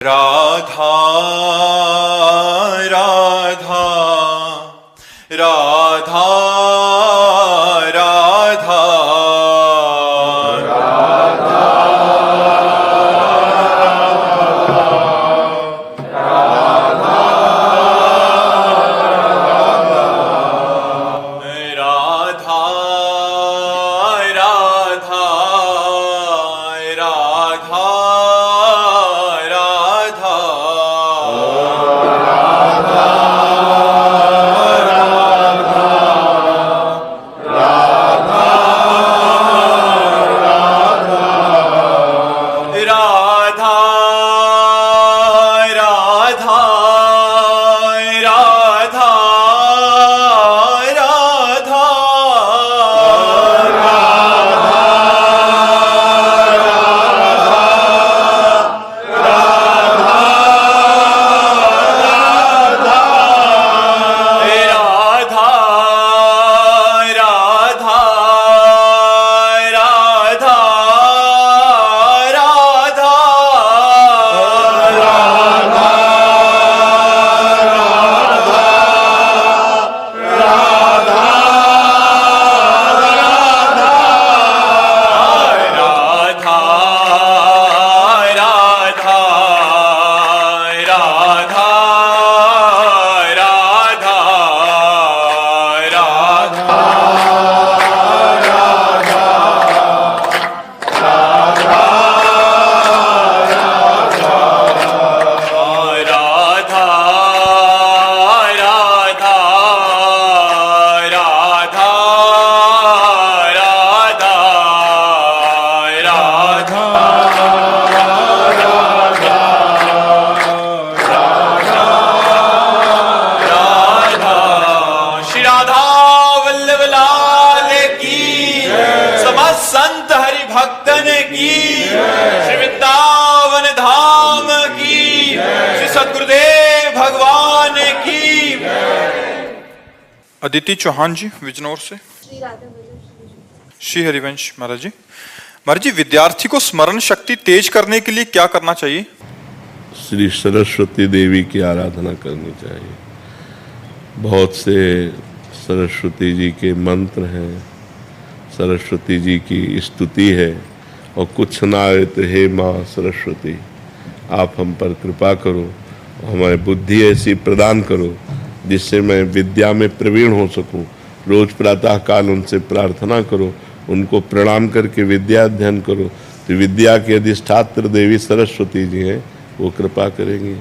राधा राधा राधा राधा संत हरि भक्तन की, श्री वृंदावन धाम की, श्री सद्गुरुदेव भगवान की। अदिति चौहान जी विजनौर से। श्री हरिवंश महाराज जी, विद्यार्थी को स्मरण शक्ति तेज करने के लिए क्या करना चाहिए? श्री सरस्वती देवी की आराधना करनी चाहिए। बहुत से सरस्वती जी के मंत्र हैं, सरस्वती जी की स्तुति है, और कुछ ना आए तो हे माँ सरस्वती आप हम पर कृपा करो, हमें बुद्धि ऐसी प्रदान करो जिससे मैं विद्या में प्रवीण हो सकूं। रोज प्रातः काल उनसे प्रार्थना करो, उनको प्रणाम करके विद्या अध्ययन करो, तो विद्या के अधिष्ठात्र देवी सरस्वती जी हैं, वो कृपा करेंगी।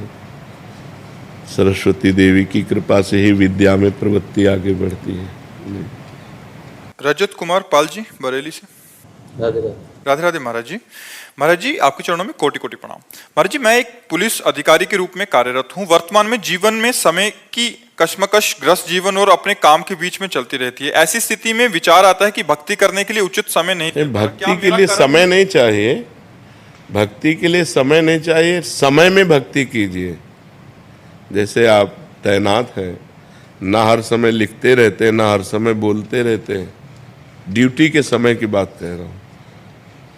सरस्वती देवी की कृपा से ही विद्या में प्रवृत्ति आगे बढ़ती है। रजत कुमार पाल जी बरेली से। राधे राधे महाराज जी आपके चरणों में कोटि कोटि प्रणाम। महाराज जी, मैं एक पुलिस अधिकारी के रूप में कार्यरत हूँ। वर्तमान में जीवन में समय की कश्मकश ग्रस्त जीवन और अपने काम के बीच में चलती रहती है। ऐसी स्थिति में विचार आता है कि भक्ति करने के लिए उचित समय नहीं। भक्ति के लिए समय नहीं चाहिए, भक्ति के लिए समय नहीं चाहिए, समय में भक्ति कीजिए। जैसे आप तैनात हैं, ना हर समय लिखते रहते हैं, ना हर समय बोलते रहते हैं। ड्यूटी के समय की बात कह रहा हूँ।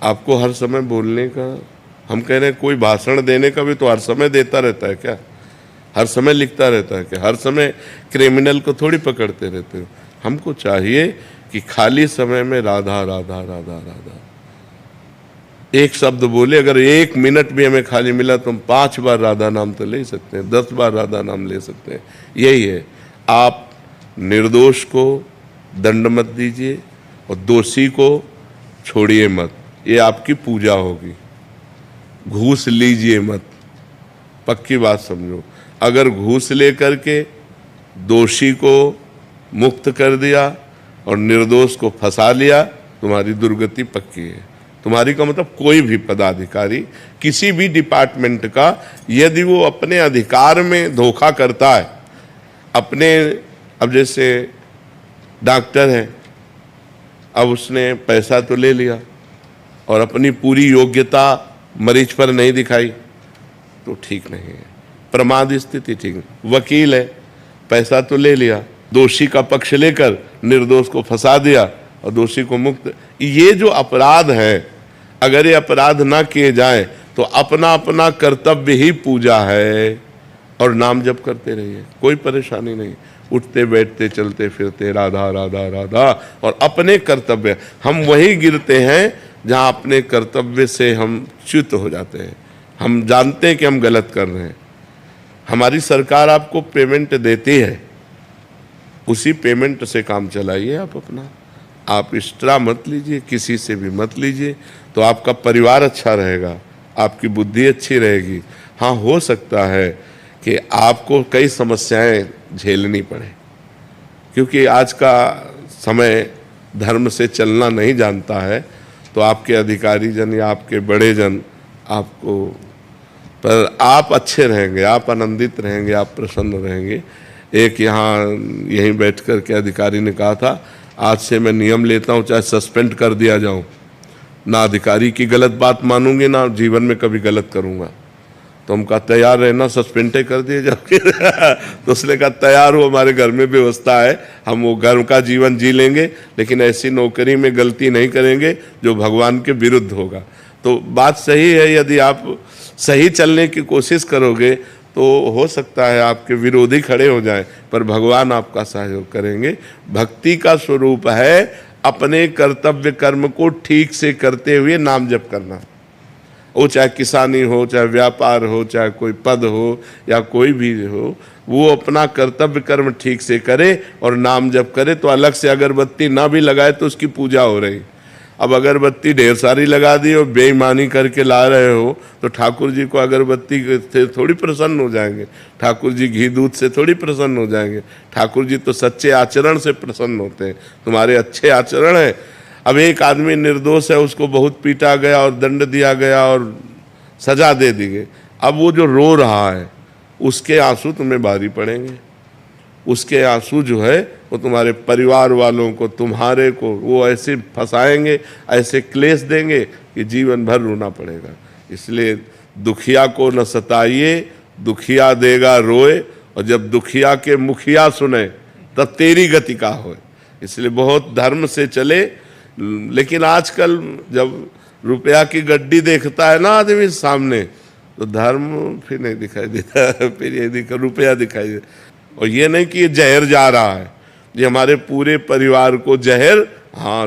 आपको हर समय बोलने का, हम कह रहे हैं कोई भाषण देने का भी तो हर समय देता रहता है क्या? हर समय लिखता रहता है क्या? हर समय क्रिमिनल को थोड़ी पकड़ते रहते हो। हमको चाहिए कि खाली समय में राधा राधा राधा राधा एक शब्द बोले। अगर 1 मिनट भी हमें खाली मिला तो हम 5 बार राधा नाम तो ले सकते हैं, 10 बार राधा नाम ले सकते हैं। यही है, आप निर्दोष को दंड मत दीजिए और दोषी को छोड़िए मत, ये आपकी पूजा होगी। घूस लीजिए मत, पक्की बात समझो। अगर घूस लेकर के दोषी को मुक्त कर दिया और निर्दोष को फंसा लिया, तुम्हारी दुर्गति पक्की है। तुम्हारी का मतलब कोई भी पदाधिकारी किसी भी डिपार्टमेंट का, यदि वो अपने अधिकार में धोखा करता है, अपने, अब जैसे डॉक्टर है, अब उसने पैसा तो ले लिया और अपनी पूरी योग्यता मरीज पर नहीं दिखाई, तो ठीक नहीं है। प्रमाद स्थिति ठीक नहीं। वकील है, पैसा तो ले लिया, दोषी का पक्ष लेकर निर्दोष को फंसा दिया और दोषी को मुक्त। ये जो अपराध है, अगर ये अपराध ना किए जाएं तो तो अपना अपना कर्तव्य ही पूजा है और नाम जप करते रहिए, कोई परेशानी नहीं। उठते बैठते चलते फिरते राधा राधा राधा, और अपने कर्तव्य, हम वहीं गिरते हैं जहाँ अपने कर्तव्य से हम च्युत हो जाते हैं। हम जानते हैं कि हम गलत कर रहे हैं। हमारी सरकार आपको पेमेंट देती है, उसी पेमेंट से काम चलाइए आप अपना। आप एक्स्ट्रा मत लीजिए, किसी से भी मत लीजिए, तो आपका परिवार अच्छा रहेगा, आपकी बुद्धि अच्छी रहेगी। हाँ, हो सकता है कि आपको कई समस्याएं झेलनी पड़े, क्योंकि आज का समय धर्म से चलना नहीं जानता है, तो आपके अधिकारी जन या आपके बड़े जन आपको, पर आप अच्छे रहेंगे, आप आनंदित रहेंगे, आप प्रसन्न रहेंगे। एक यहाँ यहीं बैठ कर के अधिकारी ने कहा था, आज से मैं नियम लेता हूँ चाहे सस्पेंड कर दिया जाऊँ, ना अधिकारी की गलत बात मानूंगी, ना जीवन में कभी गलत करूँगा। तो हम कहा तैयार रहना, सस्पेंड कर दिए जाओगे। तो उसने कहा तैयार हो, हमारे घर में व्यवस्था है, हम वो घर का जीवन जी लेंगे, लेकिन ऐसी नौकरी में गलती नहीं करेंगे जो भगवान के विरुद्ध होगा। तो बात सही है, यदि आप सही चलने की कोशिश करोगे तो हो सकता है आपके विरोधी खड़े हो जाएं, पर भगवान आपका सहयोग करेंगे। भक्ति का स्वरूप है अपने कर्तव्य कर्म को ठीक से करते हुए नाम जप करना। वो चाहे किसानी हो, चाहे व्यापार हो, चाहे कोई पद हो या कोई भी हो, वो अपना कर्तव्य कर्म ठीक से करे और नाम जप करे। तो अलग से अगरबत्ती ना भी लगाए तो उसकी पूजा हो रही। अब अगरबत्ती ढेर सारी लगा दी और बेईमानी करके ला रहे हो तो ठाकुर जी को अगरबत्ती से थोड़ी प्रसन्न हो जाएंगे, ठाकुर जी घी दूध से थोड़ी प्रसन्न हो जाएंगे। ठाकुर जी तो सच्चे आचरण से प्रसन्न होते हैं, तुम्हारे अच्छे आचरण है। अब एक आदमी निर्दोष है, उसको बहुत पीटा गया और दंड दिया गया और सजा दे दी गई। अब वो जो रो रहा है उसके आंसू तुम्हें भारी पड़ेंगे, उसके आंसू जो है वो तुम्हारे परिवार वालों को, तुम्हारे को वो ऐसे फंसाएंगे, ऐसे क्लेश देंगे कि जीवन भर रोना पड़ेगा। इसलिए दुखिया को न सताइए, दुखिया देगा रोए, और जब दुखिया के मुखिया सुने तब तेरी गति का होए। इसलिए बहुत धर्म से चले। लेकिन आजकल जब रुपया की गड्डी देखता है ना आदमी सामने, तो धर्म फिर नहीं दिखाई देता, फिर ये रुपया दिखाई देता। और ये नहीं कि ये जहर जा रहा है, ये हमारे पूरे परिवार को जहर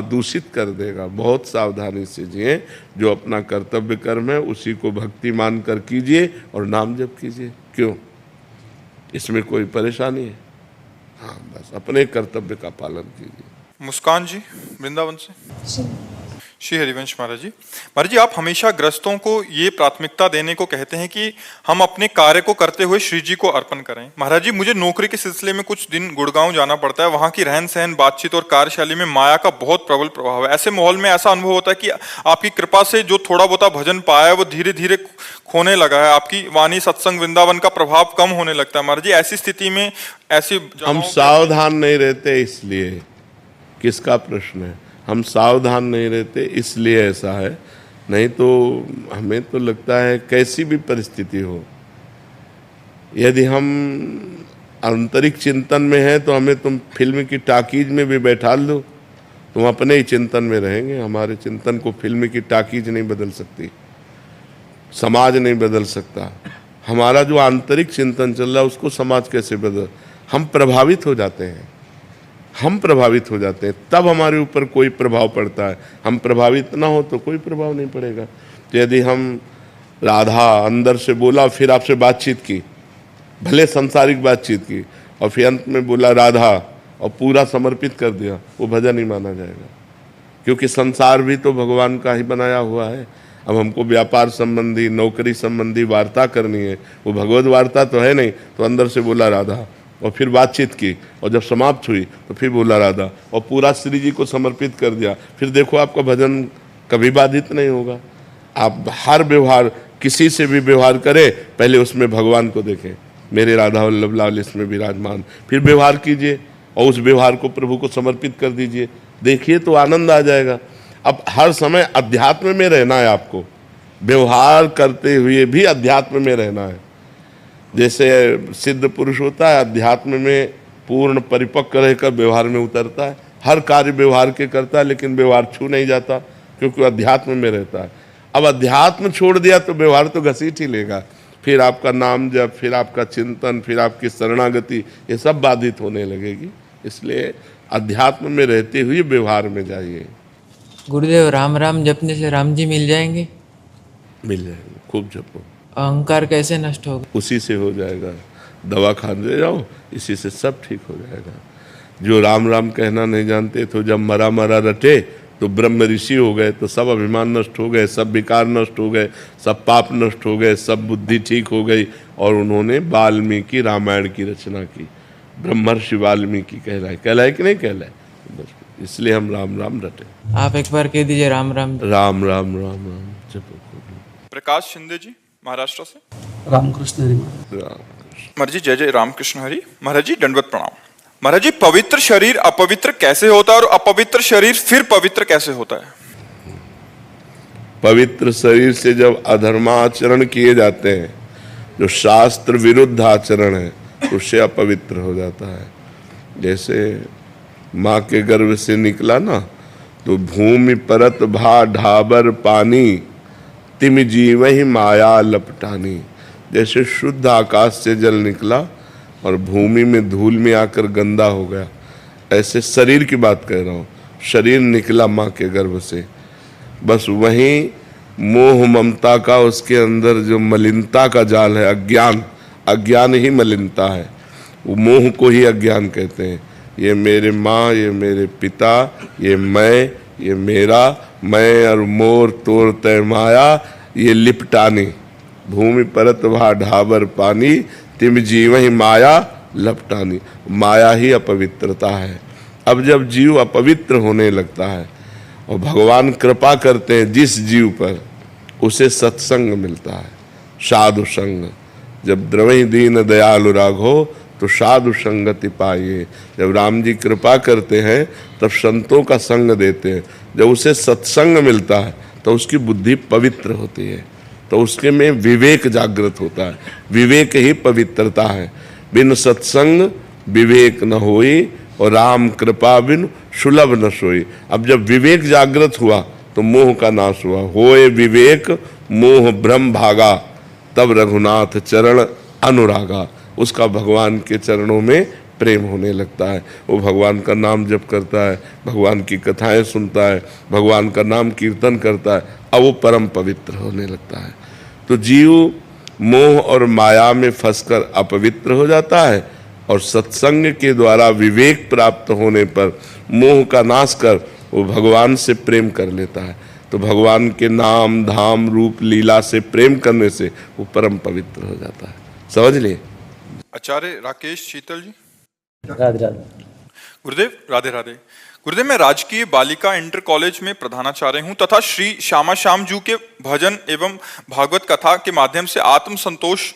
दूषित कर देगा। बहुत सावधानी से जिए, जो अपना कर्तव्य कर्म है उसी को भक्ति मान कर कीजिए और नाम जप कीजिए। क्यों, इसमें कोई परेशानी है? हाँ, बस अपने कर्तव्य का पालन कीजिए। मुस्कान जी वृंदावन से। श्री हरिवंश महाराज जी, आप हमेशा ग्रस्तों को ये प्राथमिकता देने को कहते हैं कि हम अपने कार्य को करते हुए श्री जी को अर्पण करें। महाराज जी, मुझे नौकरी के सिलसिले में कुछ दिन गुड़गांव जाना पड़ता है। वहाँ की रहन सहन, बातचीत और कार्यशैली में माया का बहुत प्रबल प्रभाव है। ऐसे माहौल में ऐसा अनुभव होता है कि आपकी कृपा से जो थोड़ा बहुत भजन पाया है वो धीरे धीरे खोने लगा है। आपकी वाणी, सत्संग, वृंदावन का प्रभाव कम होने लगता है। महाराज जी, ऐसी स्थिति में ऐसी हम सावधान नहीं रहते, इसलिए किसका प्रश्न है? हम सावधान नहीं रहते इसलिए ऐसा है। नहीं तो हमें तो लगता है कैसी भी परिस्थिति हो, यदि हम आंतरिक चिंतन में हैं तो हमें तुम फिल्म की टाकीज में भी बैठा लो, तुम अपने ही चिंतन में रहेंगे। हमारे चिंतन को फिल्म की टाकीज नहीं बदल सकती, समाज नहीं बदल सकता। हमारा जो आंतरिक चिंतन चल रहा है उसको समाज कैसे बदल? हम प्रभावित हो जाते हैं, हम प्रभावित हो जाते हैं, तब हमारे ऊपर कोई प्रभाव पड़ता है। हम प्रभावित ना हो तो कोई प्रभाव नहीं पड़ेगा। तो यदि हम राधा अंदर से बोला, फिर आपसे बातचीत की, भले संसारिक बातचीत की, और फिर अंत में बोला राधा और पूरा समर्पित कर दिया, वो भजन ही माना जाएगा। क्योंकि संसार भी तो भगवान का ही बनाया हुआ है। अब हमको व्यापार संबंधी, नौकरी संबंधी वार्ता करनी है, वो भगवत वार्ता तो है नहीं। तो अंदर से बोला राधा और फिर बातचीत की, और जब समाप्त हुई तो फिर बोला राधा और पूरा श्री जी को समर्पित कर दिया। फिर देखो आपका भजन कभी बाधित नहीं होगा। आप हर व्यवहार, किसी से भी व्यवहार करें, पहले उसमें भगवान को देखें, मेरे राधा वल्लभ लाल इसमें विराजमान, फिर व्यवहार कीजिए और उस व्यवहार को प्रभु को समर्पित कर दीजिए। देखिए तो आनंद आ जाएगा। अब हर समय अध्यात्म में रहना है आपको, व्यवहार करते हुए भी अध्यात्म में रहना है। जैसे सिद्ध पुरुष होता है, अध्यात्म में पूर्ण परिपक्व रहकर व्यवहार में उतरता है, हर कार्य व्यवहार के करता है, लेकिन व्यवहार छू नहीं जाता क्योंकि अध्यात्म में रहता है। अब अध्यात्म छोड़ दिया तो व्यवहार तो घसीट ही लेगा, फिर आपका नाम जप, फिर आपका चिंतन, फिर आपकी शरणागति, ये सब बाधित होने लगेगी। इसलिए अध्यात्म में रहते हुए व्यवहार में जाइए। गुरुदेव, राम राम जपने से राम जी मिल जाएंगे? मिल जाएंगे, खूब जपो। अहंकार कैसे नष्ट होगा? उसी से हो जाएगा। दवा खाने जाओ, इसी से सब ठीक हो जाएगा। जो राम राम कहना नहीं जानते तो जब मरा मरा रटे तो ब्रह्म ऋषि हो गए, तो सब अभिमान नष्ट हो गए, सब विकार नष्ट हो गए, सब पाप नष्ट हो गए, सब बुद्धि ठीक हो गई, और उन्होंने वाल्मीकि रामायण की रचना की। ब्रह्मर्षि वाल्मीकि कहलाए कि नहीं कहलाए? इसलिए हम राम राम रटे। आप एक बार कह दीजिए राम राम। राम राम राम राम जपो। प्रकाश शिंदे जी महाराष्ट्र से। रामकृष्ण हरि। महाराज जी जय जय रामकृष्ण हरि। महाराज जी दंडवत प्रणाम। महाराज जी, पवित्र शरीर अपवित्र कैसे होता है और अपवित्र शरीर फिर पवित्र कैसे होता है? पवित्र शरीर से जब अधर्माचरण किए जाते हैं, जो शास्त्र विरुद्ध आचरण है, उससे अपवित्र हो जाता है। जैसे माँ के गर्भ से निकला ना, तो भूमि परत भा ढाबर पानी, तिम जीव ही माया लपटानी। जैसे शुद्ध आकाश से जल निकला और भूमि में धूल में आकर गंदा हो गया, ऐसे शरीर की बात कह रहा हूँ। शरीर निकला माँ के गर्भ से, बस वहीं मोह ममता का, उसके अंदर जो मलिनता का जाल है, अज्ञान ही मलिनता है। वो मोह को ही अज्ञान कहते हैं। ये मेरे माँ, ये मेरे पिता, ये मैं, ये मेरा, मैं और मोर तोर तय माया, ये लिपटानी। भूमि परत भा ढाबर पानी, तिम जीव ही माया लपटानी। माया ही अपवित्रता है। अब जब जीव अपवित्र होने लगता है और भगवान कृपा करते हैं जिस जीव पर, उसे सत्संग मिलता है, साधु संग। जब द्रवहि दीन दयालु राघो तो साधु संगति पाइए। जब राम जी कृपा करते हैं तब संतों का संग देते हैं। जब उसे सत्संग मिलता है तो उसकी बुद्धि पवित्र होती है, तो उसके में विवेक जागृत होता है। विवेक ही पवित्रता है। बिन सत्संग विवेक न होई, और राम कृपा बिन सुलभ न सोई। अब जब विवेक जागृत हुआ तो मोह का नाश हुआ। होए विवेक मोह भ्रम भागा, तब रघुनाथ चरण अनुरागा। उसका भगवान के चरणों में प्रेम होने लगता है। वो भगवान का नाम जप करता है, भगवान की कथाएं सुनता है, भगवान का नाम कीर्तन करता है, अब वो परम पवित्र होने लगता है। तो जीव मोह और माया में फंसकर अपवित्र हो जाता है, और सत्संग के द्वारा विवेक प्राप्त होने पर मोह का नाश कर वो भगवान से प्रेम कर लेता है। तो भगवान के नाम धाम रूप लीला से प्रेम करने से वो परम पवित्र हो जाता है। समझ लिए? आचार्य राकेश शीतल जी। राधे राधे। गुरुदेव राधे राधे। गुरुदेव, मैं राजकीय बालिका इंटर कॉलेज में प्रधानाचार्य हूं तथा श्री श्यामा श्याम जू के भजन एवं भागवत कथा के माध्यम से आत्म संतोष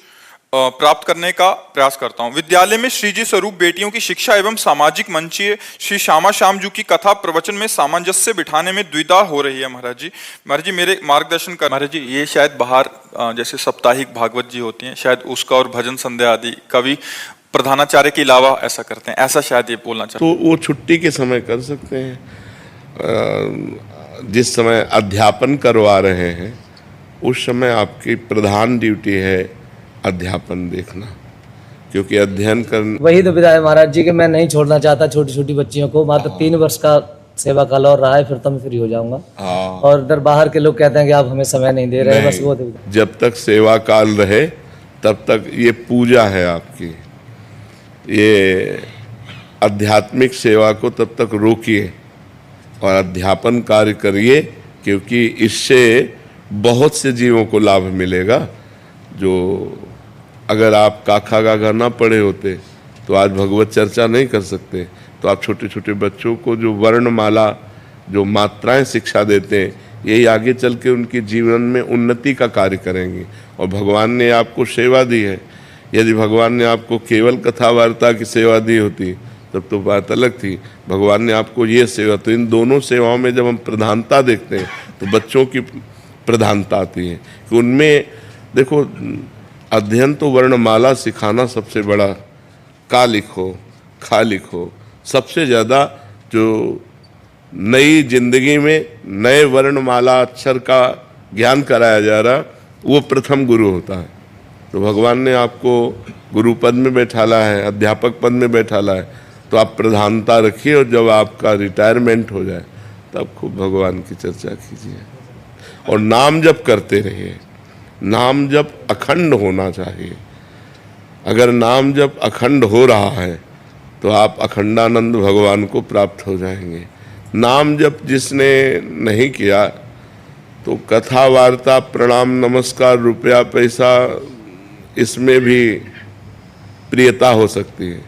प्राप्त करने का प्रयास करता हूं। विद्यालय में श्री जी स्वरूप बेटियों की शिक्षा एवं सामाजिक मंचीय श्री श्यामा श्याम जू की कथा प्रवचन में सामंजस्य बिठाने में द्विधा हो रही है। महाराज जी मेरे मार्गदर्शन कर। महाराज जी, ये शायद बाहर जैसे साप्ताहिक भागवत जी होती हैं, शायद उसका और भजन संध्या आदि कवि प्रधानाचार्य के अलावा ऐसा करते हैं, ऐसा शायद ये बोलना चाहते तो वो छुट्टी के समय कर सकते हैं। जिस समय अध्यापन करवा रहे हैं उस समय आपकी प्रधान ड्यूटी है अध्यापन देखना, क्योंकि अध्ययन करना। वही तो विदा है महाराज जी कि मैं नहीं छोड़ना चाहता छोटी छोटी बच्चियों को। मात्र 3 वर्ष का सेवा काल और रहा है, फिर तो मैं फ्री हो जाऊंगा। और इधर बाहर के लोग कहते हैं कि आप हमें समय नहीं दे रहे। बस वो जब तक सेवा काल रहे तब तक ये पूजा है आपकी, ये आध्यात्मिक सेवा को तब तक रोकिए और अध्यापन कार्य करिए, क्योंकि इससे बहुत से जीवों को लाभ मिलेगा। जो अगर आप काखा गाघा ना पढ़े होते तो आज भगवत चर्चा नहीं कर सकते। तो आप छोटे छोटे बच्चों को जो वर्णमाला, जो मात्राएं शिक्षा देते हैं, यही आगे चल के उनके जीवन में उन्नति का कार्य करेंगे। और भगवान ने आपको सेवा दी है। यदि भगवान ने आपको केवल कथा वार्ता की सेवा दी होती तब तो बात अलग थी। भगवान ने आपको ये सेवा, तो इन दोनों सेवाओं में जब हम प्रधानता देखते हैं तो बच्चों की प्रधानता आती है कि उनमें देखो, अध्ययन तो वर्णमाला सिखाना सबसे बड़ा, का लिखो खा लिखो, सबसे ज़्यादा जो नई जिंदगी में नए वर्णमाला अक्षर का ज्ञान कराया जा रहा, वो प्रथम गुरु होता है। तो भगवान ने आपको गुरु पद में बैठाला है, अध्यापक पद में बैठाला है, तो आप प्रधानता रखिए और जब आपका रिटायरमेंट हो जाए तब खूब भगवान की चर्चा कीजिए और नाम जप करते रहिए। नाम जप अखंड होना चाहिए। अगर नाम जप अखंड हो रहा है तो आप अखंडानंद भगवान को प्राप्त हो जाएंगे। नाम जप जिसने नहीं किया तो कथा वार्ता प्रणाम नमस्कार रुपया पैसा इसमें भी प्रियता हो सकती है।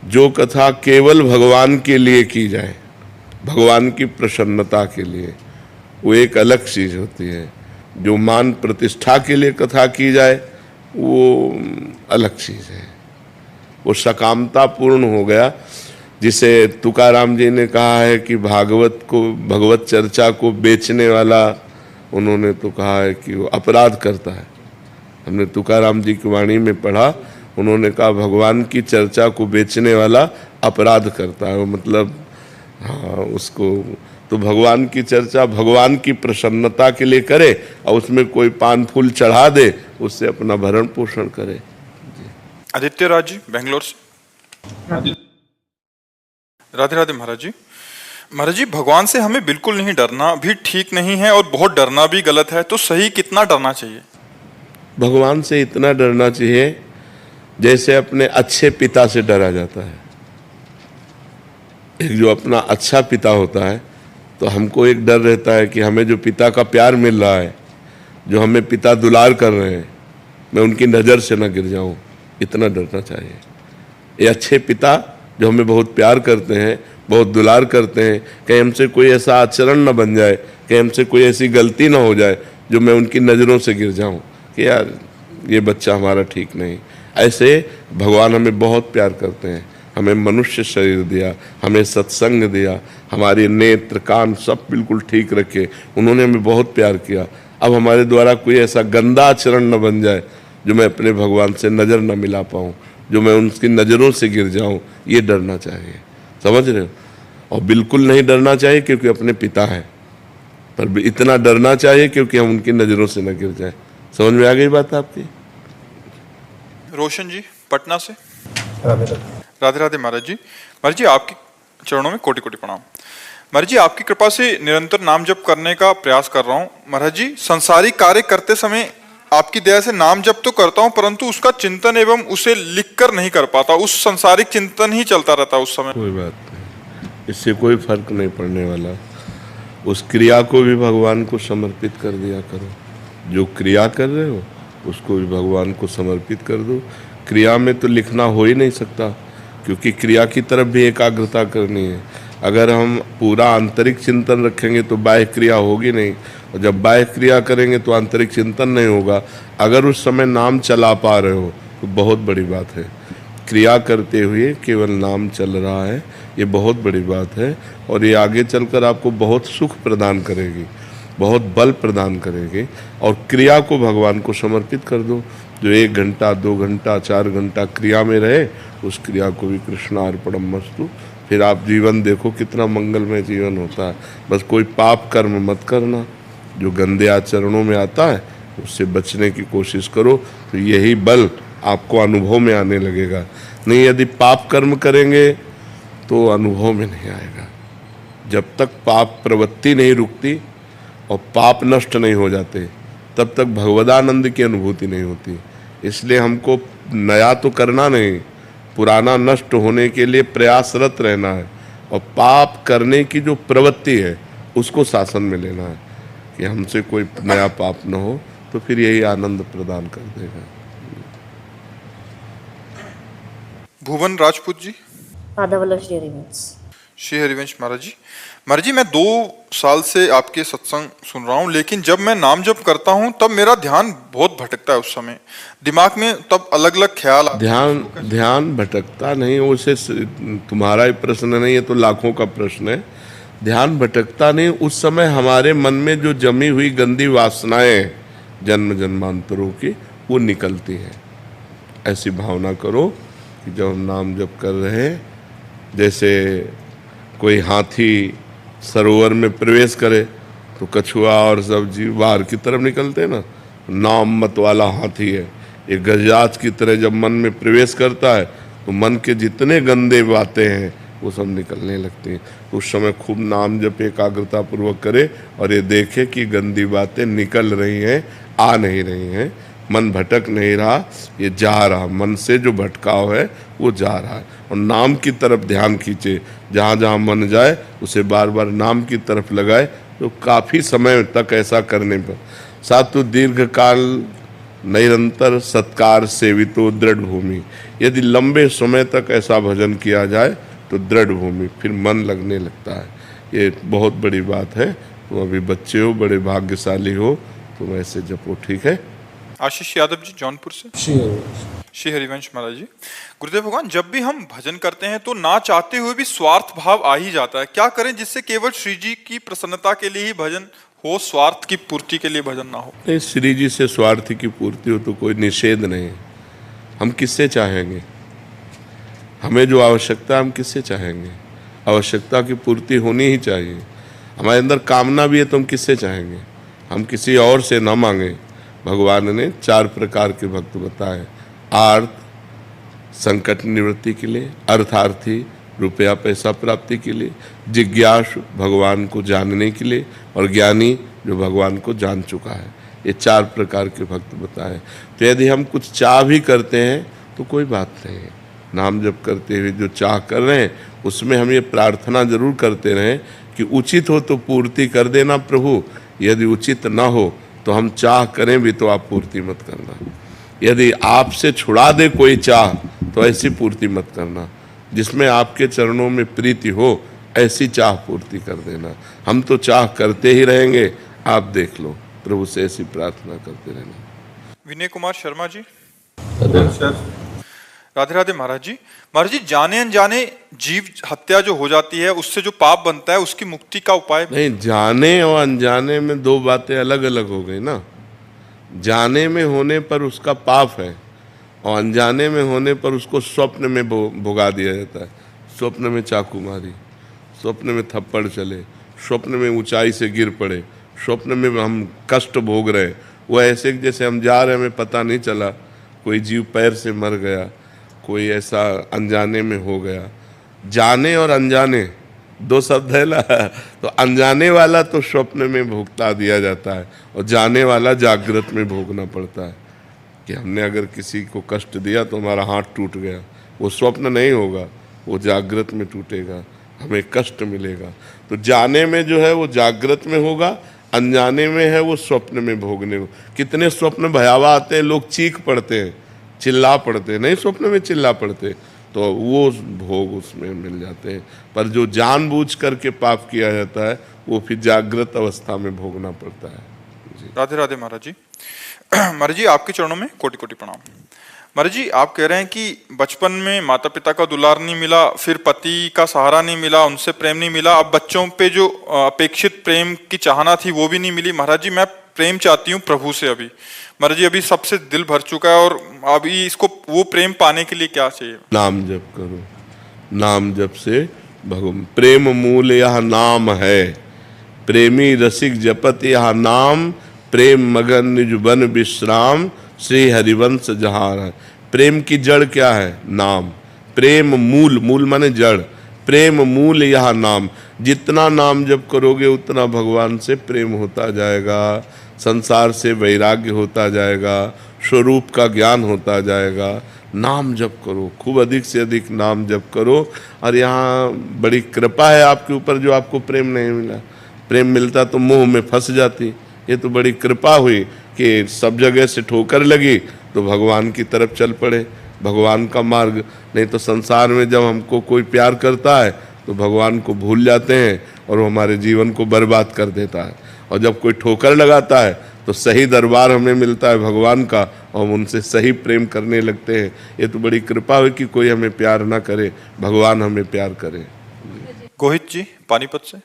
जो कथा केवल भगवान के लिए की जाए, भगवान की प्रसन्नता के लिए, वो एक अलग चीज़ होती है। जो मान प्रतिष्ठा के लिए कथा की जाए वो अलग चीज़ है, वो सकामता पूर्ण हो गया। जिसे तुकाराम जी ने कहा है कि भागवत को, भगवत चर्चा को बेचने वाला, उन्होंने तो कहा है कि वो अपराध करता है। हमने तुकाराम जी की वाणी में पढ़ा, उन्होंने कहा भगवान की चर्चा को बेचने वाला अपराध करता है। वो मतलब हाँ, उसको तो भगवान की चर्चा भगवान की प्रसन्नता के लिए करे और उसमें कोई पान फूल चढ़ा दे, उससे अपना भरण पोषण करे। आदित्य राज जी बेंगलोर से। राधे राधे महाराज जी। महाराज जी, भगवान से हमें बिल्कुल नहीं डरना भी ठीक नहीं है और बहुत डरना भी गलत है, तो सही कितना डरना चाहिए? भगवान से इतना डरना चाहिए जैसे अपने अच्छे पिता से डरा जाता है। एक जो अपना अच्छा पिता होता है तो हमको एक डर रहता है कि हमें जो पिता का प्यार मिल रहा है, जो हमें पिता दुलार कर रहे हैं, मैं उनकी नज़र से न गिर जाऊं, इतना डरना चाहिए। ये अच्छे पिता जो हमें बहुत प्यार करते हैं, बहुत दुलार करते हैं, कहीं हमसे कोई ऐसा आचरण न बन जाए, कहीं हमसे कोई ऐसी गलती ना हो जाए जो मैं उनकी नज़रों से गिर जाऊं कि यार ये बच्चा हमारा ठीक नहीं। ऐसे भगवान हमें बहुत प्यार करते हैं, हमें मनुष्य शरीर दिया, हमें सत्संग दिया, हमारे नेत्र कान सब बिल्कुल ठीक रखे, उन्होंने हमें बहुत प्यार किया। अब हमारे द्वारा कोई ऐसा गंदा आचरण न बन जाए जो मैं अपने भगवान से नज़र न मिला पाऊँ, जो मैं उनकी नज़रों से गिर जाऊँ, ये डरना चाहिए। समझ रहे हो? और बिल्कुल नहीं डरना चाहिए क्योंकि अपने पिता हैं, पर इतना डरना चाहिए क्योंकि हम उनकी नज़रों से न गिर जाए। समझ में आ गई बात आपकी? रोशन जी पटना से। राधे राधे महाराज जी। महाराज जी, आपके चरणों में कोटि कोटि प्रणाम। महाराज जी, आपकी कृपा से निरंतर नाम जप करने का प्रयास कर रहा हूँ। महाराज जी, संसारिक कार्य करते समय आपकी दया से नाम जप तो करता हूँ, परंतु उसका चिंतन एवं उसे लिख कर नहीं कर पाता। उस संसारिक चिंतन ही चलता रहता उस समय। कोई बात नहीं, इससे कोई फर्क नहीं पड़ने वाला। उस क्रिया को भी भगवान को समर्पित कर दिया करो। जो क्रिया कर रहे हो उसको भी भगवान को समर्पित कर दो। क्रिया में तो लिखना हो ही नहीं सकता, क्योंकि क्रिया की तरफ भी एकाग्रता करनी है। अगर हम पूरा आंतरिक चिंतन रखेंगे तो बाह्य क्रिया होगी नहीं, और जब बाह्य क्रिया करेंगे तो आंतरिक चिंतन नहीं होगा। अगर उस समय नाम चला पा रहे हो तो बहुत बड़ी बात है। क्रिया करते हुए केवल नाम चल रहा है, ये बहुत बड़ी बात है, और ये आगे चलकर आपको बहुत सुख प्रदान करेगी, बहुत बल प्रदान करेगी। और क्रिया को भगवान को समर्पित कर दो। जो 1 घंटा 2 घंटा 4 घंटा क्रिया में रहे, उस क्रिया को भी कृष्णार्पणमस्तु। फिर आप जीवन देखो कितना मंगलमय जीवन होता है। बस कोई पाप कर्म मत करना, जो गंदे आचरणों में आता है उससे बचने की कोशिश करो, तो यही बल आपको अनुभव में आने लगेगा। नहीं, यदि पाप कर्म करेंगे तो अनुभव में नहीं आएगा। जब तक पाप प्रवृत्ति नहीं रुकती और पाप नष्ट नहीं हो जाते, तब तक भगवदानंद की अनुभूति नहीं होती। इसलिए हमको नया तो करना नहीं, पुराना नष्ट होने के लिए प्रयासरत रहना है, और पाप करने की जो प्रवृत्ति है उसको शासन में लेना है कि हमसे कोई नया पाप न हो, तो फिर यही आनंद प्रदान कर देगा। भुवन राजपूत जी। श्री हरिवंश महाराज जी। महाराज जी, मैं 2 साल से आपके सत्संग सुन रहा हूँ, लेकिन जब मैं नाम जप करता हूँ तब मेरा ध्यान बहुत भटकता है। उस समय दिमाग में तब अलग अलग ख्याल आते हैं। ध्यान भटकता नहीं, उसे तुम्हारा ही प्रश्न नहीं है, तो लाखों का प्रश्न है। ध्यान भटकता नहीं, उस समय हमारे मन में जो जमी हुई गंदी वासनाएं जन्म जन्मांतरों की, वो निकलती हैं। ऐसी भावना करो कि जब हम नाम जप कर रहे हैं, जैसे कोई हाथी सरोवर में प्रवेश करे तो कछुआ और सब जीव बाहर की तरफ निकलते हैं ना। नाम मत वाला हाथी है, ये गजराज की तरह जब मन में प्रवेश करता है तो मन के जितने गंदे बातें हैं वो सब निकलने लगती हैं। तो उस समय खूब नाम जप एकाग्रता पूर्वक करे और ये देखे कि गंदी बातें निकल रही हैं, आ नहीं रही हैं, मन भटक नहीं रहा, ये जा रहा, मन से जो भटकाव है वो जा रहा है। और नाम की तरफ ध्यान खींचे, जहाँ जहाँ मन जाए उसे बार बार नाम की तरफ लगाए। तो काफ़ी समय तक ऐसा करने पर सातु दीर्घ काल निरंतर सत्कार सेवितो दृढ़ भूमि, यदि लंबे समय तक ऐसा भजन किया जाए तो दृढ़ भूमि, फिर मन लगने लगता है। ये बहुत बड़ी बात है। तुम अभी बच्चे हो, बड़े भाग्यशाली हो, तुम ऐसे जपो, ठीक है। आशीष यादव जी जौनपुर से। श्री हरिवंश महाराज जी, गुरुदेव भगवान, जब भी हम भजन करते हैं तो ना चाहते हुए भी स्वार्थ भाव आ ही जाता है। क्या करें जिससे केवल श्री जी की प्रसन्नता के लिए ही भजन हो, स्वार्थ की पूर्ति के लिए भजन ना हो? नहीं, श्री जी से स्वार्थ की पूर्ति हो तो कोई निषेध नहीं। हम किससे चाहेंगे? हमें जो आवश्यकता हम किससे चाहेंगे? आवश्यकता की पूर्ति होनी ही चाहिए। हमारे अंदर कामना भी है तो हम किससे चाहेंगे? हम किसी और से न मांगे। भगवान ने 4 प्रकार के भक्त बताए, आर्त संकट निवृत्ति के लिए, अर्थार्थी रुपया पैसा प्राप्ति के लिए, जिज्ञासु भगवान को जानने के लिए, और ज्ञानी जो भगवान को जान चुका है। ये 4 प्रकार के भक्त बताए। तो यदि हम कुछ चाह भी करते हैं तो कोई बात नहीं है। नाम जप करते हुए जो चाह कर रहे हैं उसमें हम ये प्रार्थना जरूर करते रहें कि उचित हो तो पूर्ति कर देना प्रभु, यदि उचित ना हो तो हम चाह करें भी तो आप पूर्ति मत करना। यदि आपसे छुड़ा दे कोई चाह तो ऐसी पूर्ति मत करना। जिसमें आपके चरणों में प्रीति हो ऐसी चाह पूर्ति कर देना। हम तो चाह करते ही रहेंगे, आप देख लो। प्रभु से ऐसी प्रार्थना करते रहना। विनय कुमार शर्मा जी। राधे राधे महाराज जी। महाराज जी, जाने अनजाने जीव हत्या जो हो जाती है उससे जो पाप बनता है उसकी मुक्ति का उपाय? नहीं, जाने और अनजाने में 2 बातें अलग अलग हो गई ना। जाने में होने पर उसका पाप है और अनजाने में होने पर उसको स्वप्न में भुगा दिया जाता है। स्वप्न में चाकू मारी, स्वप्न में थप्पड़ चले, स्वप्न में ऊंचाई से गिर पड़े, स्वप्न में हम कष्ट भोग रहे। वो ऐसे जैसे हम जा रहे, हमें पता नहीं चला, कोई जीव पैर से मर गया, कोई ऐसा अनजाने में हो गया। जाने और अनजाने 2 शब्द है ना। तो अनजाने वाला तो स्वप्न में भुगता दिया जाता है और जाने वाला जागृत में भोगना पड़ता है। कि हमने अगर किसी को कष्ट दिया तो हमारा हाथ टूट गया, वो स्वप्न नहीं होगा, वो जागृत में टूटेगा, हमें कष्ट मिलेगा। तो जाने में जो है वो जागृत में होगा, अनजाने में है वो स्वप्न में भोगने को। कितने स्वप्न भयावह आते हैं, लोग चीख पड़ते हैं, चिल्ला पड़ते हैं, नहीं स्वप्न में चिल्ला पड़ते, तो वो भोग उसमें मिल जाते हैं। पर जो जानबूझ करके पाप किया जाता है वो फिर जागृत अवस्था में भोगना पड़ता है। राधे राधे महाराज जी। महाराज जी, आपके चरणों में कोटि कोटि प्रणाम। महाराज जी, आप कह रहे हैं कि बचपन में माता पिता का दुलार नहीं मिला, फिर पति का सहारा नहीं मिला, उनसे प्रेम नहीं मिला, अब बच्चों पे जो अपेक्षित प्रेम की चाहना थी वो भी नहीं मिली। महाराज जी, मैं प्रेम चाहती हूँ प्रभु से। अभी महाराज जी, अभी सबसे दिल भर चुका है और अभी इसको वो प्रेम पाने के लिए क्या चाहिए? नाम जप करो। नाम जप से भगवान, प्रेम मूल यह नाम है, प्रेमी रसिक जपत यह नाम, प्रेम मगन निज बन विश्राम, श्री हरिवंश जहार है। प्रेम की जड़ क्या है? नाम। प्रेम मूल, मूल माने जड़, प्रेम मूल यह नाम। जितना नाम जप करोगे उतना भगवान से प्रेम होता जाएगा, संसार से वैराग्य होता जाएगा, स्वरूप का ज्ञान होता जाएगा। नाम जप करो, खूब अधिक से अधिक नाम जप करो। और यहाँ बड़ी कृपा है आपके ऊपर जो आपको प्रेम नहीं मिला। प्रेम मिलता तो मुंह में फंस जाती। ये तो बड़ी कृपा हुई कि सब जगह से ठोकर लगी तो भगवान की तरफ चल पड़े, भगवान का मार्ग। नहीं तो संसार में जब हमको कोई प्यार करता है तो भगवान को भूल जाते हैं और वो हमारे जीवन को बर्बाद कर देता है। और जब कोई ठोकर लगाता है तो सही दरबार हमें मिलता है भगवान का और हम उनसे सही प्रेम करने लगते हैं। ये तो बड़ी कृपा है कि कोई हमें प्यार ना करे, भगवान हमें प्यार करे। गोहित जी पानीपत से।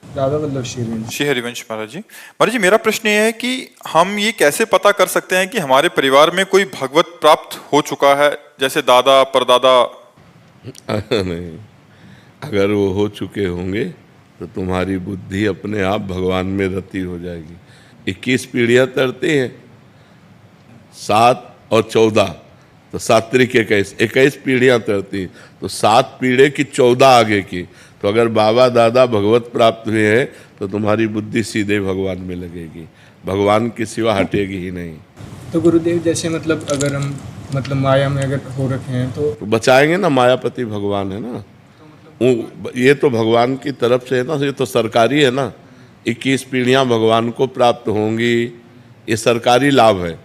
श्री हरिवंश महाराज जी। महाराज जी, मेरा प्रश्न ये है कि हम ये कैसे पता कर सकते हैं कि हमारे परिवार में कोई भगवत प्राप्त हो चुका है, जैसे दादा परदादा? नहीं, अगर वो हो चुके होंगे तो तुम्हारी बुद्धि अपने आप भगवान में रति हो जाएगी। 21 पीढ़ियां तरती हैं, 7 और 14 तो सात्विक 21 पीढ़ियां तरती, तो 7 पीढ़ी की 14 आगे की। तो अगर बाबा दादा भगवत प्राप्त हुए हैं तो तुम्हारी बुद्धि सीधे भगवान में लगेगी, भगवान की सिवा हटेगी ही नहीं। तो गुरुदेव जैसे मतलब अगर हम मतलब माया में अगर हो रखे हैं तो बचाएंगे ना, मायापति भगवान है ना। ये तो भगवान की तरफ से है ना, ये तो सरकारी है ना। 21 पीढ़ियां भगवान को प्राप्त होंगी, ये सरकारी लाभ है।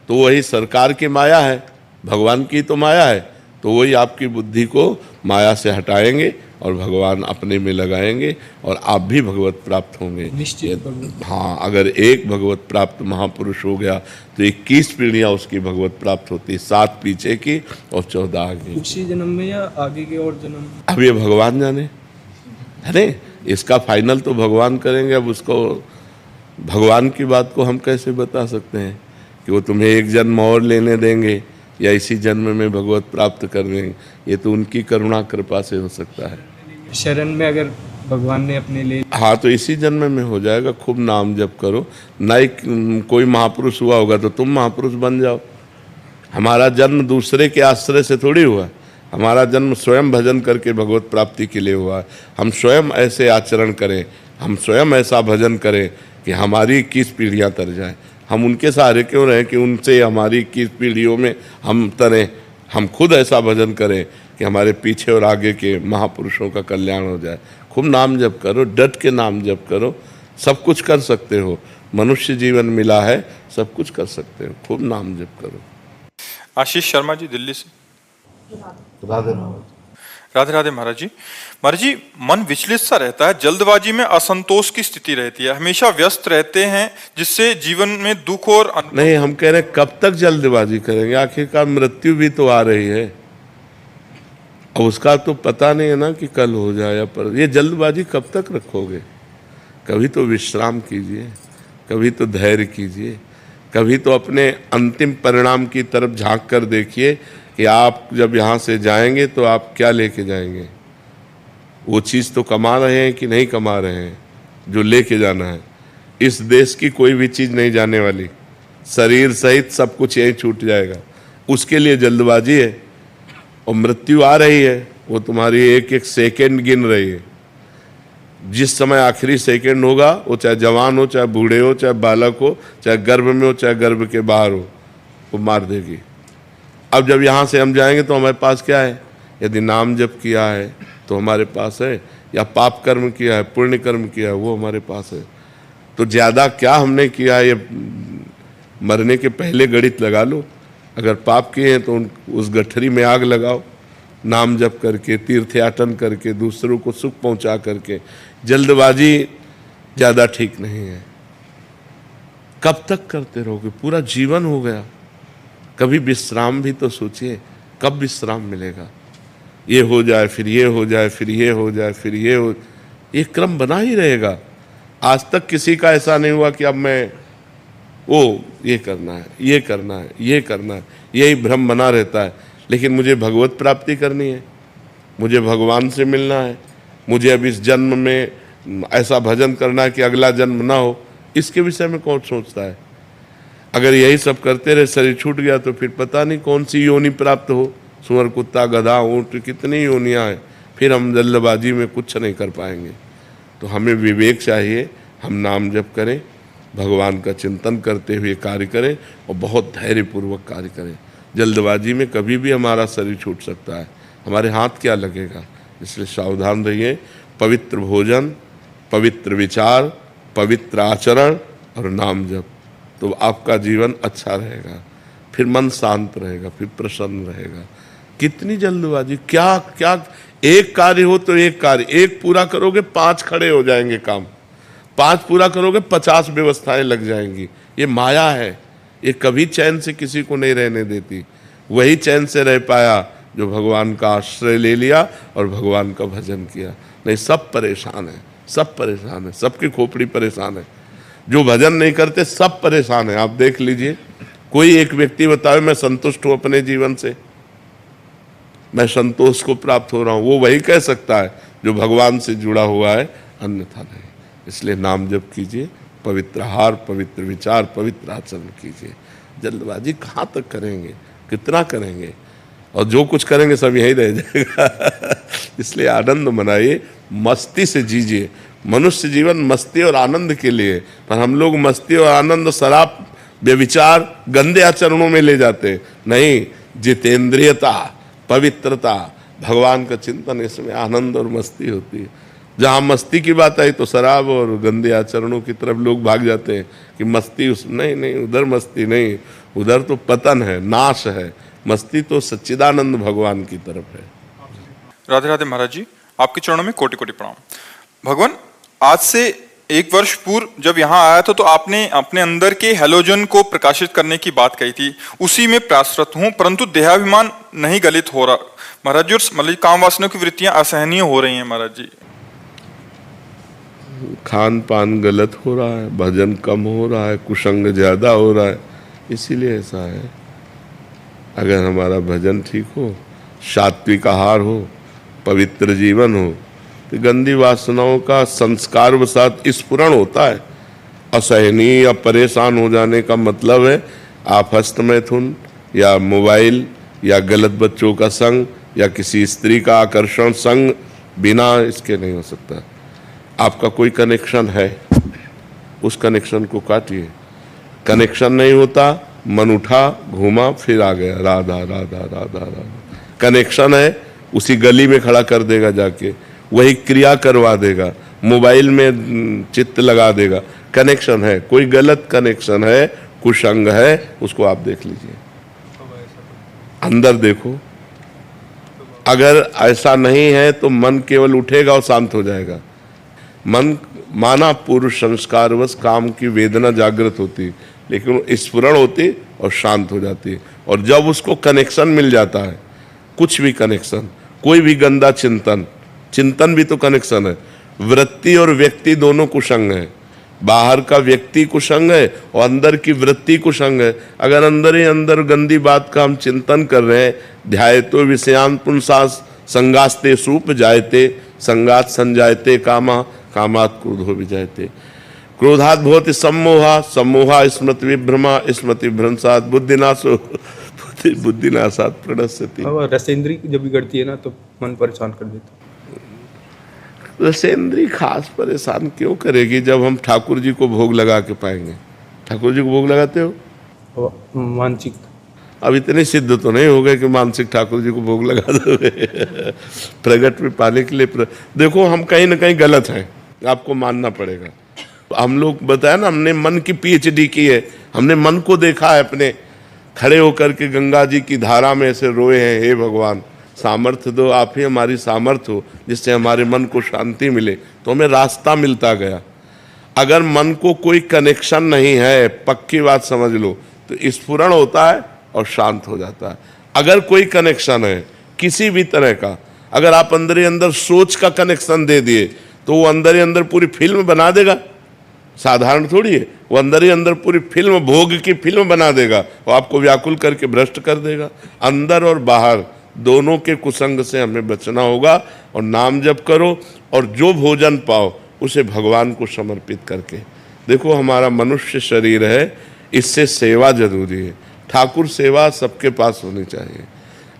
तो वही सरकार की माया है, भगवान की तो माया है। तो वही आपकी बुद्धि को माया से हटाएंगे और भगवान अपने में लगाएंगे और आप भी भगवत प्राप्त होंगे निश्चित। हाँ, अगर एक भगवत प्राप्त महापुरुष हो गया तो 21 पीढ़ियां उसकी भगवत प्राप्त होती, 7 पीछे की और 14 आगे। उसी जन्म में या आगे के और जन्म? अब ये भगवान जाने, अरे इसका फाइनल तो भगवान करेंगे। अब उसको भगवान की बात को हम कैसे बता सकते हैं कि वो तुम्हें एक जन्म और लेने देंगे या इसी जन्म में भगवत प्राप्त कर देंगे? ये तो उनकी करुणा कृपा से हो सकता है। शरण में अगर भगवान ने अपने लिए, हाँ, तो इसी जन्म में हो जाएगा। खूब नाम जप करो, नहीं कोई महापुरुष हुआ होगा तो तुम महापुरुष बन जाओ। हमारा जन्म दूसरे के आश्रय से थोड़ी हुआ, हमारा जन्म स्वयं भजन करके भगवत प्राप्ति के लिए हुआ है। हम स्वयं ऐसे आचरण करें, हम स्वयं ऐसा भजन करें कि हमारी 21 पीढ़ियाँ तर जाएं। हम उनके सहारे क्यों रहें कि उनसे हमारी 21 पीढ़ियों में हम तरें? हम खुद ऐसा भजन करें कि हमारे पीछे और आगे के महापुरुषों का कल्याण हो जाए। खूब नाम जप करो, डट के नाम जप करो, सब कुछ कर सकते हो। मनुष्य जीवन मिला है, सब कुछ कर सकते हो। खूब नाम जप करो। आशीष शर्मा जी दिल्ली से। राधे राधे महाराज जी। महाराज जी, मन विचलित सा रहता है, जल्दबाजी में असंतोष की स्थिति रहती है, हमेशा व्यस्त रहते हैं, जिससे जीवन में दुख और नहीं, हम कह रहे हैं कब तक जल्दबाजी करेंगे? आखिरकार मृत्यु भी तो आ रही है, अब उसका तो पता नहीं है ना कि कल हो जाए या पर। ये जल्दबाजी कब तक रखोगे? कभी तो विश्राम कीजिए, कभी तो धैर्य कीजिए, कभी तो अपने अंतिम परिणाम की तरफ झांक कर देखिए कि आप जब यहाँ से जाएंगे तो आप क्या लेके जाएंगे। वो चीज़ तो कमा रहे हैं कि नहीं कमा रहे हैं जो लेके जाना है। इस देश की कोई भी चीज़ नहीं जाने वाली, शरीर सहित सब कुछ यहीं छूट जाएगा। उसके लिए जल्दबाजी है और मृत्यु आ रही है, वो तुम्हारी एक एक सेकंड गिन रही है। जिस समय आखिरी सेकंड होगा, वो चाहे जवान हो, चाहे बूढ़े हो, चाहे बालक हो, चाहे गर्भ में हो, चाहे गर्भ के बाहर हो, वो मार देगी। अब जब यहाँ से हम जाएंगे तो हमारे पास क्या है? यदि नाम जप किया है तो हमारे पास है, या पाप कर्म किया है, पुण्य कर्म किया है, वो हमारे पास है। तो ज़्यादा क्या हमने किया है, ये मरने के पहले गणित लगा लो। अगर पाप किए हैं तो उस गठरी में आग लगाओ, नाम जप करके, तीर्थयाटन करके, दूसरों को सुख पहुंचा करके। जल्दबाजी ज़्यादा ठीक नहीं है। कब तक करते रहोगे? पूरा जीवन हो गया। कभी विश्राम भी तो सोचिए, कब विश्राम मिलेगा? ये हो जाए, फिर ये हो जाए, फिर ये हो जाए, फिर ये हो, ये क्रम बना ही रहेगा। आज तक किसी का ऐसा नहीं हुआ कि अब मैं वो ये करना है, ये करना है, ये करना है, यही भ्रम बना रहता है। लेकिन मुझे भगवत प्राप्ति करनी है, मुझे भगवान से मिलना है, मुझे अब इस जन्म में ऐसा भजन करना है कि अगला जन्म ना हो। इसके विषय में कौन सोचता है? अगर यही सब करते रहे, शरीर छूट गया तो फिर पता नहीं कौन सी योनि प्राप्त हो। सुअर, कुत्ता, गधा, ऊँट, कितनी योनियाँ हैं। फिर हम जल्दबाजी में कुछ नहीं कर पाएंगे। तो हमें विवेक चाहिए, हम नाम जप करें, भगवान का चिंतन करते हुए कार्य करें और बहुत धैर्यपूर्वक कार्य करें। जल्दबाजी में कभी भी हमारा शरीर छूट सकता है, हमारे हाथ क्या लगेगा। इसलिए सावधान रहिए। पवित्र भोजन, पवित्र विचार, पवित्र आचरण और नाम जप, तो आपका जीवन अच्छा रहेगा, फिर मन शांत रहेगा, फिर प्रसन्न रहेगा। कितनी जल्दबाजी, क्या क्या, एक कार्य हो तो एक कार्य, एक पूरा करोगे 5 खड़े हो जाएंगे काम, 5 पूरा करोगे 50 व्यवस्थाएं लग जाएंगी। ये माया है, ये कभी चैन से किसी को नहीं रहने देती। वही चैन से रह पाया जो भगवान का आश्रय ले लिया और भगवान का भजन किया। नहीं, सब परेशान है, सब परेशान है, सबकी खोपड़ी परेशान है। जो भजन नहीं करते सब परेशान है। आप देख लीजिए, कोई एक व्यक्ति बताए मैं संतुष्ट हूँ अपने जीवन से, मैं संतोष को प्राप्त हो रहा हूँ। वो वही कह सकता है जो भगवान से जुड़ा हुआ है अन्यथा नहीं। इसलिए नाम जप कीजिए, पवित्र आहार, पवित्र विचार, पवित्र आचरण कीजिए। जल्दबाजी कहाँ तक करेंगे, कितना करेंगे, और जो कुछ करेंगे सब यही रह जाएगा। इसलिए आनंद मनाइए, मस्ती से जीजिए। मनुष्य जीवन मस्ती और आनंद के लिए, पर हम लोग मस्ती और आनंद शराब, व्यभिचार, गंदे आचरणों में ले जाते नहीं। जितेंद्रियता, पवित्रता, भगवान का चिंतन, इसमें आनंद और मस्ती होती है। जहाँ मस्ती की बात आई तो शराब और गंदे आचरणों की तरफ लोग भाग जाते हैं कि मस्ती नहीं, उधर मस्ती नहीं, उधर तो पतन है, नाश है। मस्ती तो सच्चिदानंद भगवान की तरफ है। राधे राधे महाराज जी, आपके चरणों में कोटि कोटि प्रणाम। भगवान, आज से 1 वर्ष पूर्व जब यहाँ आया था तो आपने अपने अंदर के हैलोजन को प्रकाशित करने की बात कही थी, उसी में प्रयासरत हूँ, परंतु देहाभिमान नहीं गलित हो रहा महाराज जी, और मतलब काम वासना की वृत्तियां असहनीय हो रही हैं महाराज जी। खान पान गलत हो रहा है, भजन कम हो रहा है, कुसंग ज्यादा हो रहा है, इसीलिए ऐसा है। अगर हमारा भजन ठीक हो, सात्विक आहार हो, पवित्र जीवन हो, तो गंदी वासनाओं का संस्कार वसात स्फुरण होता है। असहनीय या परेशान हो जाने का मतलब है आप हस्तमैथुन या मोबाइल या गलत बच्चों का संग या किसी स्त्री का आकर्षण संग, बिना इसके नहीं हो सकता। आपका कोई कनेक्शन है, उस कनेक्शन को काटिए। कनेक्शन नहीं होता, मन उठा, घूमा, फिर आ गया राधा राधा राधा राधा। कनेक्शन है, उसी गली में खड़ा कर देगा जाके, वही क्रिया करवा देगा, मोबाइल में चित्त लगा देगा। कनेक्शन है, कोई गलत कनेक्शन है, कुसंग है, उसको आप देख लीजिए, अंदर देखो। अगर ऐसा नहीं है तो मन केवल उठेगा और शांत हो जाएगा। मन माना पूर्व संस्कारवश काम की वेदना जागृत होती, लेकिन स्फुरण होती और शांत हो जाती। और जब उसको कनेक्शन मिल जाता है, कुछ भी कनेक्शन, कोई भी गंदा चिंतन भी तो कनेक्शन है। वृत्ति और व्यक्ति दोनों कुसंग है। बाहर का व्यक्ति कुसंग है और अंदर की वृत्ति कुसंग है। अगर अंदर ही अंदर गंदी बात का हम चिंतन कर रहे हैं, ध्यायतो विषयान पुंसास संगास्ते सूप जायते, संगात संजायते कामा, कामात क्रोधो विजायते। क्रोधात भवति सम्मोहा, सम्मोहा स्मृति विभ्रमा, स्मृति भ्रंशात बुद्धिनाशो, बुद्धिनाशात प्रणश्यति। रसेंद्री जब बिगड़ती है ना तो मन परेशान कर देता है। रसेंद्री खास परेशान क्यों करेगी जब हम ठाकुर जी को भोग लगा के पाएंगे। ठाकुर जी को भोग लगाते हो? मानसिक अब इतने सिद्ध तो नहीं हो गए कि मानसिक ठाकुर जी को भोग लगा दोगे। प्रगट में पाने के लिए देखो, हम कहीं ना कहीं गलत हैं, आपको मानना पड़ेगा। हम लोग बताया ना, हमने मन की PhD की है, हमने मन को देखा है, अपने खड़े होकर के गंगा जी की धारा में ऐसे रोए हैं, हे भगवान सामर्थ्य दो, आप ही हमारी सामर्थ्य हो, जिससे हमारे मन को शांति मिले। तो हमें रास्ता मिलता गया। अगर मन को कोई कनेक्शन नहीं है, पक्की बात समझ लो, तो स्फुरण होता है और शांत हो जाता है। अगर कोई कनेक्शन है किसी भी तरह का, अगर आप अंदर ही अंदर सोच का कनेक्शन दे दिए तो वो अंदर ही अंदर पूरी फिल्म बना देगा। साधारण थोड़ी है, वो अंदर ही अंदर पूरी फिल्म, भोग की फिल्म बना देगा, वो आपको व्याकुल करके भ्रष्ट कर देगा। अंदर और बाहर दोनों के कुसंग से हमें बचना होगा। और नाम जप करो और जो भोजन पाओ उसे भगवान को समर्पित करके। देखो, हमारा मनुष्य शरीर है, इससे सेवा जरूरी है। ठाकुर सेवा सबके पास होनी चाहिए।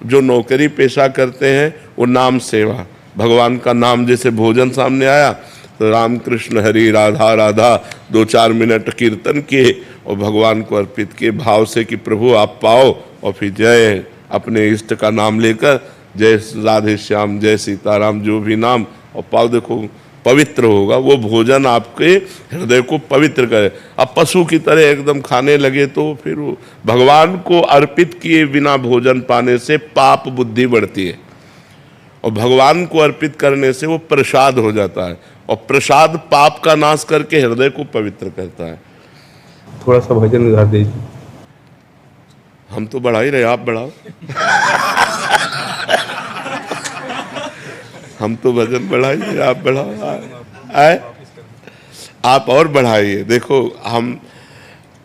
जो नौकरी पेशा करते हैं वो नाम सेवा, भगवान का नाम, जैसे भोजन सामने आया तो राम कृष्ण हरि राधा राधा 2-4 मिनट कीर्तन किए और भगवान को अर्पित किए भाव से कि प्रभु आप पाओ, और फिर जय अपने इष्ट का नाम लेकर, जय राधे श्याम, जय सीताराम, जो भी नाम, और पाओ। देखो पवित्र होगा वो भोजन, आपके हृदय को पवित्र करे। अब पशु की तरह एकदम खाने लगे तो फिर वो भगवान को अर्पित किए बिना भोजन पाने से पाप बुद्धि बढ़ती है, और भगवान को अर्पित करने से वो प्रसाद हो जाता है, और प्रसाद पाप का नाश करके हृदय को पवित्र करता है। थोड़ा सा भजन गा दीजिए। हम तो बढ़ा ही रहे, आप बढ़ाओ। हम तो भजन बढ़ाइए, आप बढ़ाओ। आए आप और बढ़ाइए। देखो, हम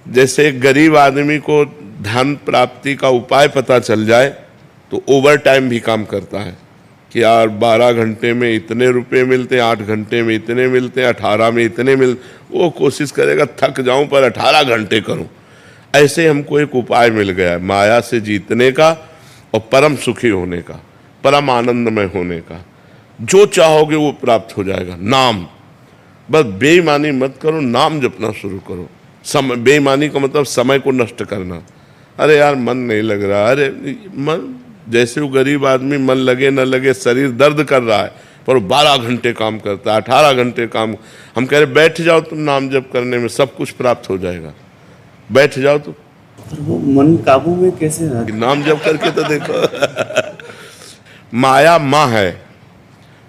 जैसे गरीब आदमी को धन प्राप्ति का उपाय पता चल जाए तो ओवर टाइम भी काम करता है। कि यार 12 घंटे में इतने रुपए मिलते, 8 घंटे में इतने मिलते, 18 में इतने वो कोशिश करेगा थक जाऊं पर 18 घंटे करूं। ऐसे हमको एक उपाय मिल गया है माया से जीतने का और परम सुखी होने का, परम आनंदमय होने का। जो चाहोगे वो प्राप्त हो जाएगा। नाम, बस बेईमानी मत करो, नाम जपना शुरू करो। समय, बेईमानी का मतलब समय को नष्ट करना। अरे यार मन नहीं लग रहा, अरे मन, जैसे वो गरीब आदमी मन लगे न लगे शरीर दर्द कर रहा है पर 12 घंटे काम करता है, 18 घंटे काम। हम कह रहे बैठ जाओ तुम नाम जप करने में, सब कुछ प्राप्त हो जाएगा। बैठ जाओ तो वो मन काबू में कैसे रहा? नाम जप करके तो देखो। माया माँ है,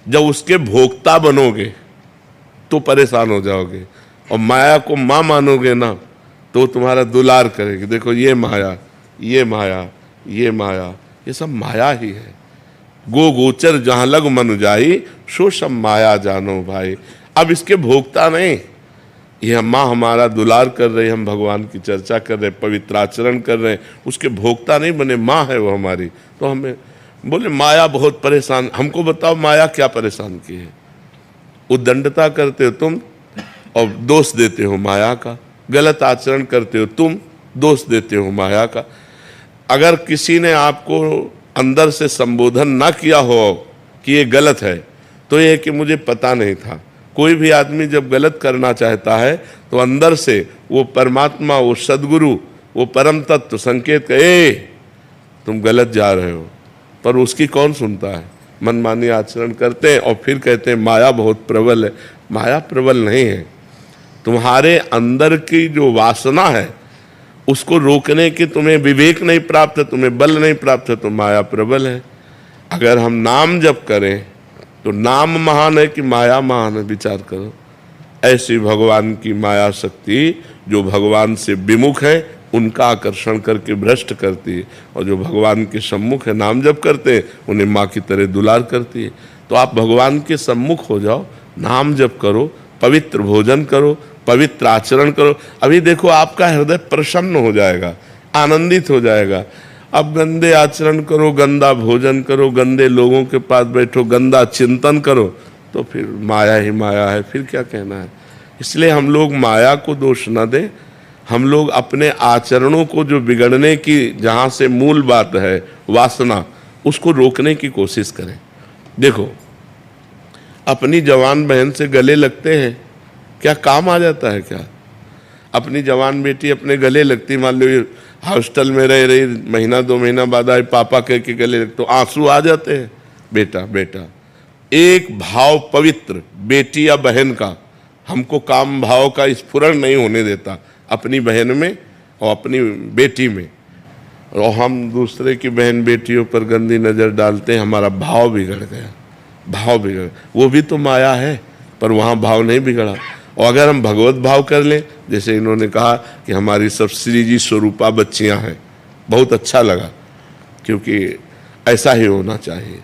जब उसके भोक्ता बनोगे तो परेशान हो जाओगे, और माया को माँ मानोगे ना तो तुम्हारा दुलार करेगी। देखो ये माया, ये माया, ये माया, ये सब माया ही है। गो गोचर जहां लग मन जाई, सो सब माया जानो भाई। अब इसके भोक्ता नहीं, ये माँ हमारा दुलार कर रहे, हम भगवान की चर्चा कर रहे, पवित्र आचरण कर रहे हैं, उसके भोक्ता नहीं बने, माँ है वो हमारी। तो हमें बोले माया बहुत परेशान। हमको बताओ माया क्या परेशान की है? उद्दंडता करते हो तुम और दोष देते हो माया का, गलत आचरण करते हो तुम, दोष देते हो माया का। अगर किसी ने आपको अंदर से संबोधन ना किया हो कि ये गलत है, तो ये कि मुझे पता नहीं था। कोई भी आदमी जब गलत करना चाहता है तो अंदर से वो परमात्मा, वो सदगुरु, वो परम तत्व संकेत करे तुम गलत जा रहे हो, पर उसकी कौन सुनता है? मनमानी आचरण करते हैं और फिर कहते हैं माया बहुत प्रबल है। माया प्रबल नहीं है, तुम्हारे अंदर की जो वासना है उसको रोकने की तुम्हें विवेक नहीं प्राप्त है, तुम्हें बल नहीं प्राप्त है, तो माया प्रबल है। अगर हम नाम जप करें तो नाम महान है कि माया महान है? विचार करो। ऐसी भगवान की माया शक्ति जो भगवान से विमुख है उनका आकर्षण करके भ्रष्ट करती है, और जो भगवान के सम्मुख है नाम जप करते हैं उन्हें माँ की तरह दुलार करती है। तो आप भगवान के सम्मुख हो जाओ, नाम जप करो, पवित्र भोजन करो, पवित्र आचरण करो। अभी देखो आपका हृदय प्रसन्न हो जाएगा, आनंदित हो जाएगा। अब गंदे आचरण करो, गंदा भोजन करो, गंदे लोगों के पास बैठो, गंदा चिंतन करो, तो फिर माया ही माया है, फिर क्या कहना है। इसलिए हम लोग माया को दोष न दें, हम लोग अपने आचरणों को जो बिगड़ने की जहाँ से मूल बात है वासना, उसको रोकने की कोशिश करें। देखो अपनी जवान बहन से गले लगते हैं, क्या काम आ जाता है क्या? अपनी जवान बेटी अपने गले लगती, मान लो हॉस्टल में रह रही, महीना 2 महीना बाद आए पापा कह के गले लगते, तो आंसू आ जाते हैं। बेटा बेटा, एक भाव पवित्र बेटी या बहन का हमको काम भाव का स्फुरण नहीं होने देता अपनी बहन में और अपनी बेटी में, और हम दूसरे की बहन बेटियों पर गंदी नज़र डालते हैं, हमारा भाव बिगड़ गया। भाव बिगड़, वो भी तो माया है, पर वहाँ भाव नहीं बिगड़ा। और अगर हम भगवत भाव कर लें, जैसे इन्होंने कहा कि हमारी सब श्री जी स्वरूपा बच्चियाँ हैं, बहुत अच्छा लगा, क्योंकि ऐसा ही होना चाहिए।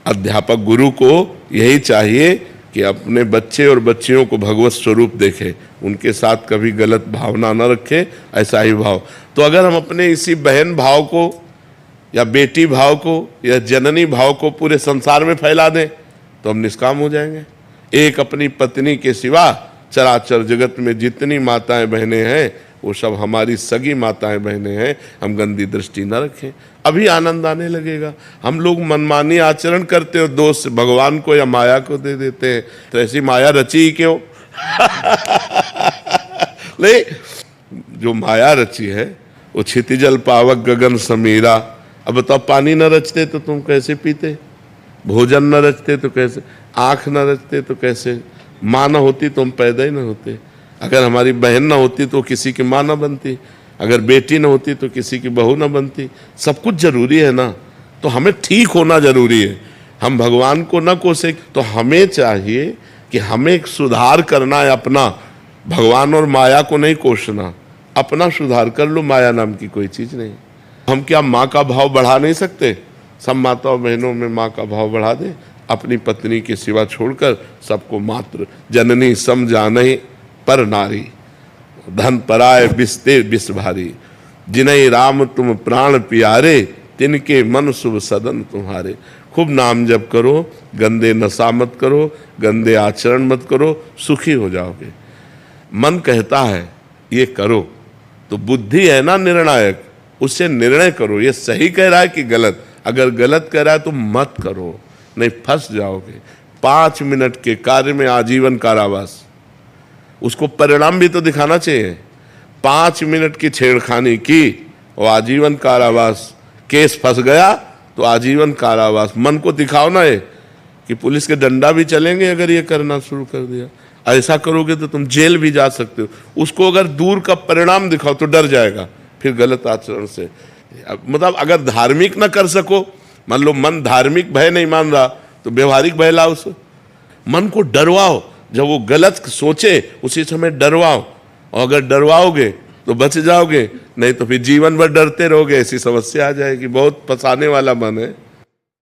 अध्यापक गुरु को यही चाहिए कि अपने बच्चे और बच्चियों को भगवत स्वरूप देखे, उनके साथ कभी गलत भावना न रखे, ऐसा ही भाव। तो अगर हम अपने इसी बहन भाव को या बेटी भाव को या जननी भाव को पूरे संसार में फैला दें तो हम निष्काम हो जाएंगे। एक अपनी पत्नी के सिवा चराचर जगत में जितनी माताएं बहनें हैं वो सब हमारी सगी माताएं बहनें हैं, हम गंदी दृष्टि न रखें, अभी आनंद आने लगेगा। हम लोग मनमानी आचरण करते हो, दोष भगवान को या माया को दे देते हैं, तो ऐसी माया रची ही क्यों? नहीं, जो माया रची है वो क्षितिजल पावक गगन समीरा। अब बताओ पानी न रचते तो तुम कैसे पीते? भोजन न रचते तो कैसे? आँख न रचते तो कैसे? माँ न होती तो हम पैदा ही न होते। अगर हमारी बहन न होती तो किसी की माँ न बनती, अगर बेटी न होती तो किसी की बहू न बनती। सब कुछ जरूरी है ना, तो हमें ठीक होना जरूरी है। हम भगवान को न कोसे तो हमें चाहिए कि हमें सुधार करना है अपना, भगवान और माया को नहीं कोसना। अपना सुधार कर लो, माया नाम की कोई चीज़ नहीं। हम क्या माँ का भाव बढ़ा नहीं सकते? सब माताओं बहनों में माँ का भाव बढ़ा दें, अपनी पत्नी की सिवा छोड़कर सबको मात्र जननी सम जानहि पर नारी, धन पराय बिस्ते बिस भारी, जिन्हें राम तुम प्राण प्यारे, तिनके मन शुभ सदन तुम्हारे। खूब नाम जप करो, गंदे नशा मत करो, गंदे आचरण मत करो, सुखी हो जाओगे। मन कहता है ये करो, तो बुद्धि है ना निर्णायक, उससे निर्णय करो ये सही कह रहा है कि गलत। अगर गलत कह रहा है तो मत करो, नहीं फंस जाओगे। 5 मिनट के कार्य में आजीवन कारावास, उसको परिणाम भी तो दिखाना चाहिए। 5 मिनट की छेड़खानी की और आजीवन कारावास, केस फंस गया तो आजीवन कारावास। मन को दिखाओ ना ये कि पुलिस के डंडा भी चलेंगे अगर ये करना शुरू कर दिया। ऐसा करोगे तो तुम जेल भी जा सकते हो। उसको अगर दूर का परिणाम दिखाओ तो डर जाएगा फिर गलत आचरण से। मतलब अगर धार्मिक ना कर सको, मान लो मन धार्मिक भय नहीं मान रहा तो व्यवहारिक भय लाओ उसे। मन को डरवाओ, जब वो गलत सोचे उसी समय डरवाओ, और अगर डरवाओगे तो बच जाओगे, नहीं तो फिर जीवन भर डरते रहोगे, ऐसी समस्या आ जाएगी। बहुत फंसाने वाला मन है।